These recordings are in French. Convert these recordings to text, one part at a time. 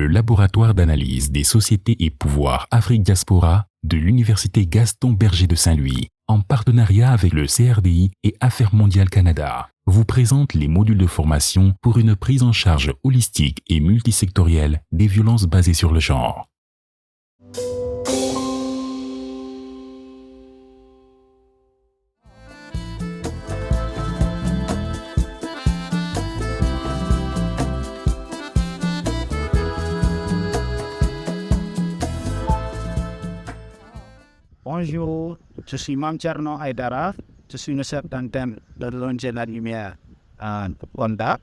le laboratoire d'analyse des sociétés et pouvoirs Afrique Diaspora de l'Université Gaston Berger de Saint-Louis, en partenariat avec le CRDI et Affaires mondiales Canada, vous présente les modules de formation pour une prise en charge holistique et multisectorielle des violences basées sur le genre. Bonjour, je suis Mamtcherno Aïdara, je suis le chef d'antenne de l'ONG La Lumière à Honda.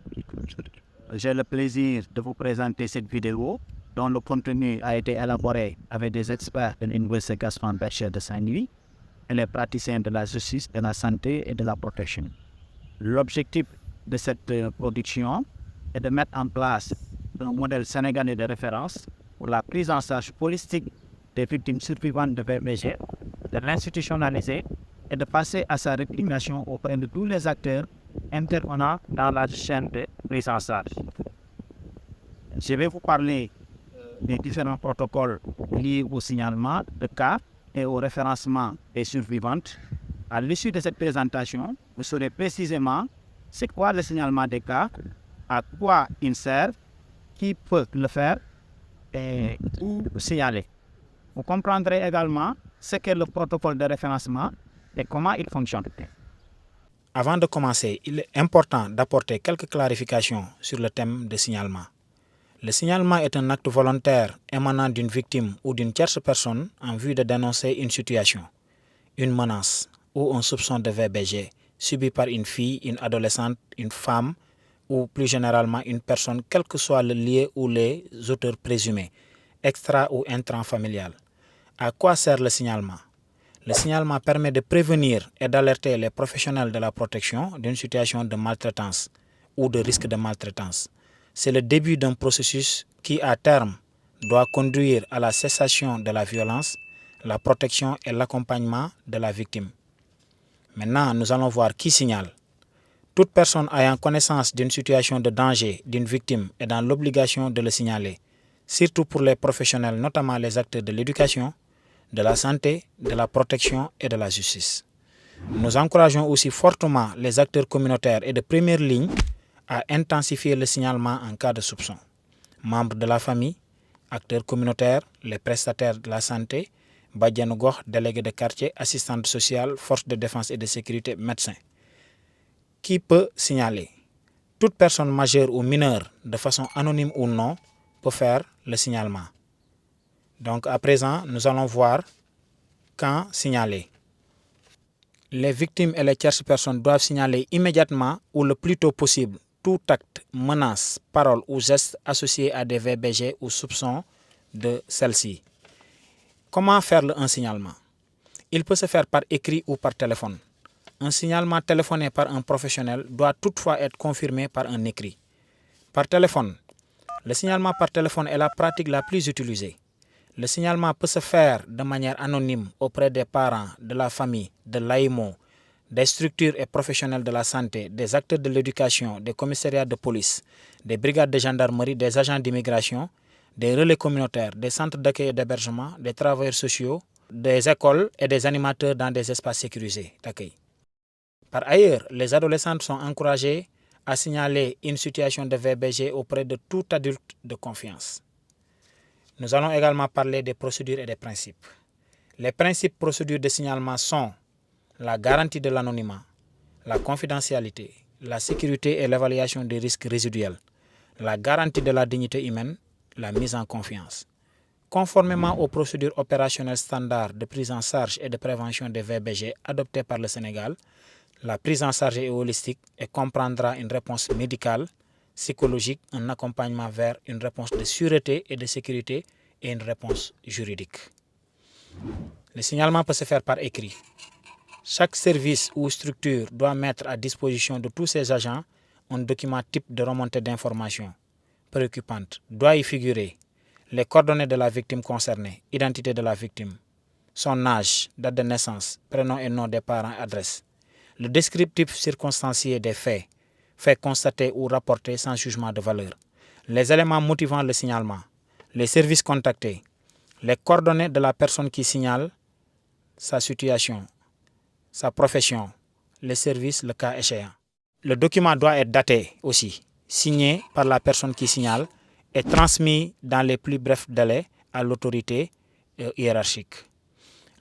J'ai le plaisir de vous présenter cette vidéo dont le contenu a été élaboré avec des experts de l'Université Gaston Berger de Saint-Louis et les praticiens de la justice, de la santé et de la protection. L'objectif de cette production est de mettre en place un modèle sénégalais de référence pour la prise en charge holistique des victimes survivantes de VBG, de l'institutionnaliser et de passer à sa réclamation auprès de tous les acteurs intervenant dans la chaîne de prise en charge. Je vais vous parler des différents protocoles liés au signalement de cas et au référencement des survivantes. À l'issue de cette présentation, vous saurez précisément c'est quoi le signalement des cas, à quoi il sert, qui peut le faire et où signaler. Vous comprendrez également ce qu'est le protocole de référencement et comment il fonctionne. Avant de commencer, il est important d'apporter quelques clarifications sur le thème de signalement. Le signalement est un acte volontaire émanant d'une victime ou d'une tierce personne en vue de dénoncer une situation, une menace ou un soupçon de VBG subi par une fille, une adolescente, une femme ou plus généralement une personne, quel que soit le lieu ou les auteurs présumés, extra ou intrafamilial. À quoi sert le signalement? Le signalement permet de prévenir et d'alerter les professionnels de la protection d'une situation de maltraitance ou de risque de maltraitance. C'est le début d'un processus qui, à terme, doit conduire à la cessation de la violence, la protection et l'accompagnement de la victime. Maintenant, nous allons voir qui signale. Toute personne ayant connaissance d'une situation de danger d'une victime est dans l'obligation de le signaler, surtout pour les professionnels, notamment les acteurs de l'éducation, de la santé, de la protection et de la justice. Nous encourageons aussi fortement les acteurs communautaires et de première ligne à intensifier le signalement en cas de soupçon. Membres de la famille, acteurs communautaires, les prestataires de la santé, badianu gox, délégués de quartier, assistantes sociales, forces de défense et de sécurité, médecins. Qui peut signaler? Toute personne majeure ou mineure, de façon anonyme ou non, peut faire le signalement. Donc à présent, nous allons voir quand signaler. Les victimes et les tierces personnes doivent signaler immédiatement ou le plus tôt possible tout acte, menace, parole ou geste associé à des VBG ou soupçons de celles-ci. Comment faire un signalement? Il peut se faire par écrit ou par téléphone. Un signalement téléphoné par un professionnel doit toutefois être confirmé par un écrit. Par téléphone, le signalement par téléphone est la pratique la plus utilisée. Le signalement peut se faire de manière anonyme auprès des parents, de la famille, de l'AIMO, des structures et professionnels de la santé, des acteurs de l'éducation, des commissariats de police, des brigades de gendarmerie, des agents d'immigration, des relais communautaires, des centres d'accueil et d'hébergement, des travailleurs sociaux, des écoles et des animateurs dans des espaces sécurisés d'accueil. Par ailleurs, les adolescentes sont encouragées à signaler une situation de VBG auprès de tout adulte de confiance. Nous allons également parler des procédures et des principes. Les principes procédures de signalement sont la garantie de l'anonymat, la confidentialité, la sécurité et l'évaluation des risques résiduels, la garantie de la dignité humaine, la mise en confiance. Conformément aux procédures opérationnelles standards de prise en charge et de prévention des VBG adoptées par le Sénégal, la prise en charge est holistique et comprendra une réponse médicale, psychologique, un accompagnement vers une réponse de sûreté et de sécurité et une réponse juridique. Le signalement peut se faire par écrit. Chaque service ou structure doit mettre à disposition de tous ses agents un document type de remontée d'informations préoccupante. Doit y figurer les coordonnées de la victime concernée, identité de la victime, son âge, date de naissance, prénom et nom des parents, adresse. Le descriptif circonstancié des faits constatés ou rapportés sans jugement de valeur. Les éléments motivant le signalement. les services contactés, les coordonnées de la personne qui signale, sa situation, sa profession, les services, le cas échéant. Le document doit être daté aussi, signé par la personne qui signale et transmis dans les plus brefs délais à l'autorité hiérarchique.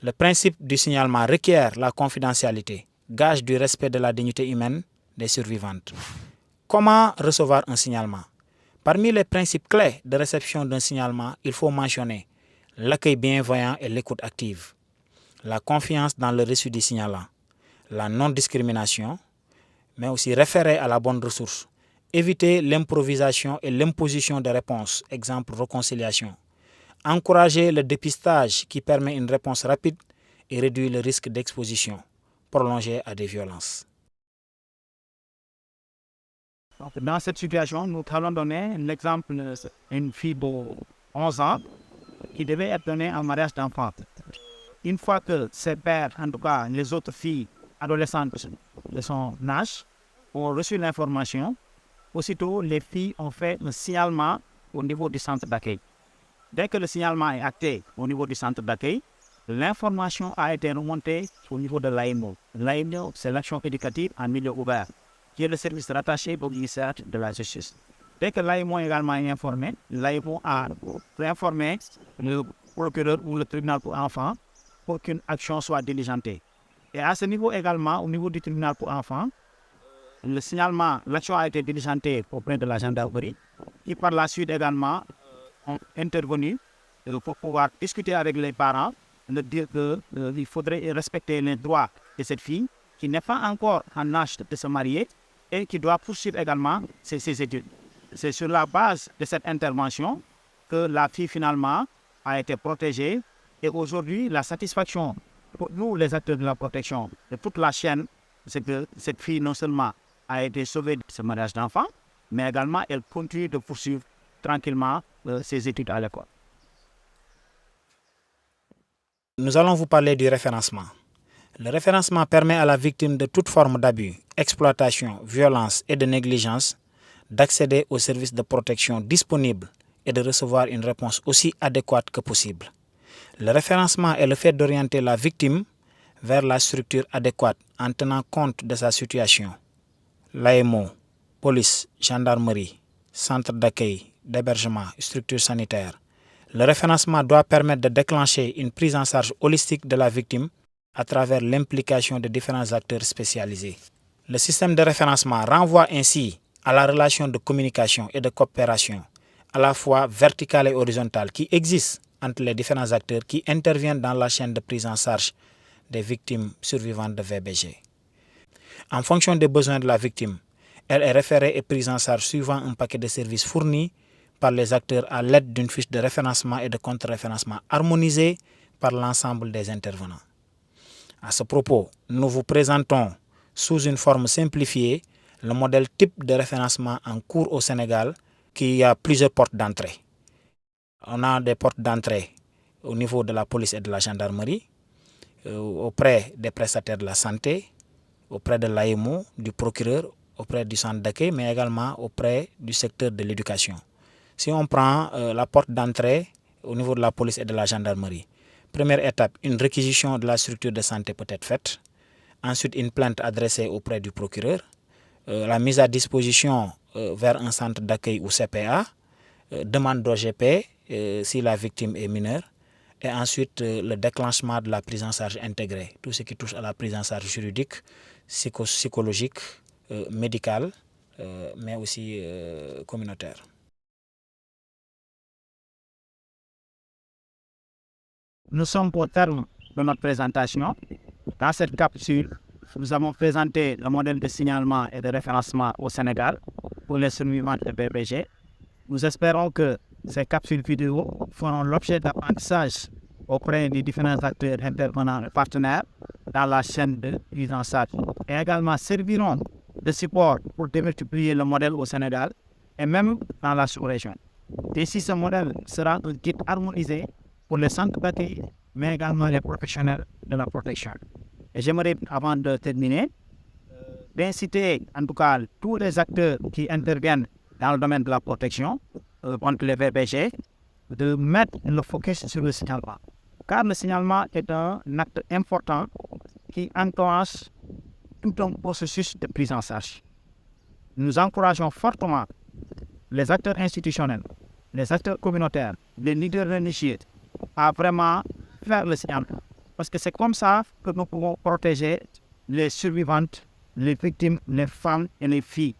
Le principe du signalement requiert la confidentialité, gage du respect de la dignité humaine des survivantes. Comment recevoir un signalement? Parmi les principes clés de réception d'un signalement, il faut mentionner l'accueil bienveillant et l'écoute active, la confiance dans le reçu du signalant, la non-discrimination, mais aussi référer à la bonne ressource, éviter l'improvisation et l'imposition de réponses, exemple réconciliation, encourager le dépistage qui permet une réponse rapide et réduit le risque d'exposition prolongée à des violences. Donc, dans cette situation, nous allons donner l'exemple d'une fille de 11 ans qui devait être donnée en mariage d'enfant. Une fois que ses pères, en tout cas les autres filles adolescentes de son âge, ont reçu l'information, aussitôt les filles ont fait un signalement au niveau du centre d'accueil. Dès que le signalement est acté au niveau du centre d'accueil, l'information a été remontée au niveau de l'AEMO. L'AEMO, c'est l'action éducative en milieu ouvert, qui est le service rattaché au ministère de la Justice. Dès que l'AEMO également est informé, l'AEMO a informé le procureur ou le tribunal pour enfants pour qu'une action soit diligentée. Et à ce niveau également, au niveau du tribunal pour enfants, le signalement, l'action a été diligentée auprès de la gendarmerie, qui par la suite également ont intervenu pour pouvoir discuter avec les parents, de dire qu'il faudrait respecter les droits de cette fille qui n'est pas encore en âge de se marier et qui doit poursuivre également ses études. C'est sur la base de cette intervention que la fille finalement a été protégée et aujourd'hui la satisfaction pour nous les acteurs de la protection de toute la chaîne, c'est que cette fille non seulement a été sauvée de ce mariage d'enfant, mais également elle continue de poursuivre tranquillement ses études à l'école. Nous allons vous parler du référencement. Le référencement permet à la victime de toute forme d'abus, exploitation, violence et de négligence d'accéder aux services de protection disponibles et de recevoir une réponse aussi adéquate que possible. Le référencement est le fait d'orienter la victime vers la structure adéquate en tenant compte de sa situation. L'AEMO, police, gendarmerie, centre d'accueil, d'hébergement, structure sanitaire. Le référencement doit permettre de déclencher une prise en charge holistique de la victime à travers l'implication de différents acteurs spécialisés. Le système de référencement renvoie ainsi à la relation de communication et de coopération, à la fois verticale et horizontale, qui existe entre les différents acteurs qui interviennent dans la chaîne de prise en charge des victimes survivantes de VBG. En fonction des besoins de la victime, elle est référée et prise en charge suivant un paquet de services fournis par les acteurs à l'aide d'une fiche de référencement et de contre-référencement harmonisée par l'ensemble des intervenants. À ce propos, nous vous présentons sous une forme simplifiée le modèle type de référencement en cours au Sénégal qui a plusieurs portes d'entrée. On a des portes d'entrée au niveau de la police et de la gendarmerie, auprès des prestataires de la santé, auprès de l'AEMO, du procureur, auprès du centre d'accueil, mais également auprès du secteur de l'éducation. Si on prend la porte d'entrée au niveau de la police et de la gendarmerie, première étape, une réquisition de la structure de santé peut être faite. Ensuite, une plainte adressée auprès du procureur. La mise à disposition vers un centre d'accueil ou CPA. Demande d'OGP si la victime est mineure. Et ensuite, le déclenchement de la prise en charge intégrée. Tout ce qui touche à la prise en charge juridique, psychologique, médicale, mais aussi communautaire. Nous sommes au terme de notre présentation. Dans cette capsule, nous avons présenté le modèle de signalement et de référencement au Sénégal pour les survivants de VBG. Nous espérons que ces capsules vidéo feront l'objet d'apprentissage auprès des différents acteurs intervenants et partenaires dans la chaîne de prise en charge et également serviront de support pour démultiplier le modèle au Sénégal et même dans la sous-région. Ainsi, ce modèle sera un guide harmonisé pour les centres d'accueil, mais également les professionnels de la protection. Et j'aimerais, avant de terminer, d'inciter en tout cas tous les acteurs qui interviennent dans le domaine de la protection contre les VBG de mettre le focus sur le signalement. Car le signalement est un acte important qui enclenche tout un processus de prise en charge. Nous encourageons fortement les acteurs institutionnels, les acteurs communautaires, les leaders religieux à vraiment faire le signalement. Parce que c'est comme ça que nous pouvons protéger les survivantes, les victimes, les femmes et les filles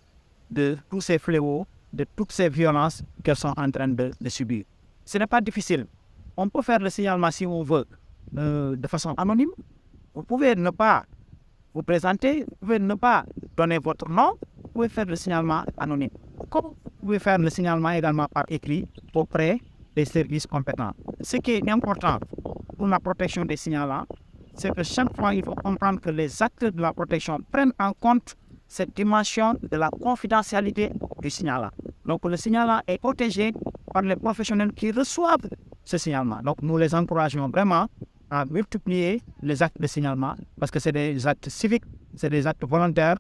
de tous ces fléaux, de toutes ces violences qu'elles sont en train de subir. Ce n'est pas difficile. On peut faire le signalement si on veut de façon anonyme. Vous pouvez ne pas vous présenter, vous pouvez ne pas donner votre nom, vous pouvez faire le signalement anonyme. Comme vous pouvez faire le signalement également par écrit auprès des services compétents. Ce qui est important pour la protection des signalants, c'est que chaque fois, il faut comprendre que les acteurs de la protection prennent en compte cette dimension de la confidentialité du signalant. Donc, le signalant est protégé par les professionnels qui reçoivent ce signalement. Donc, nous les encourageons vraiment à multiplier les actes de signalement parce que c'est des actes civiques, c'est des actes volontaires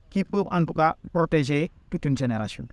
qui peuvent en tout cas protéger toute une génération.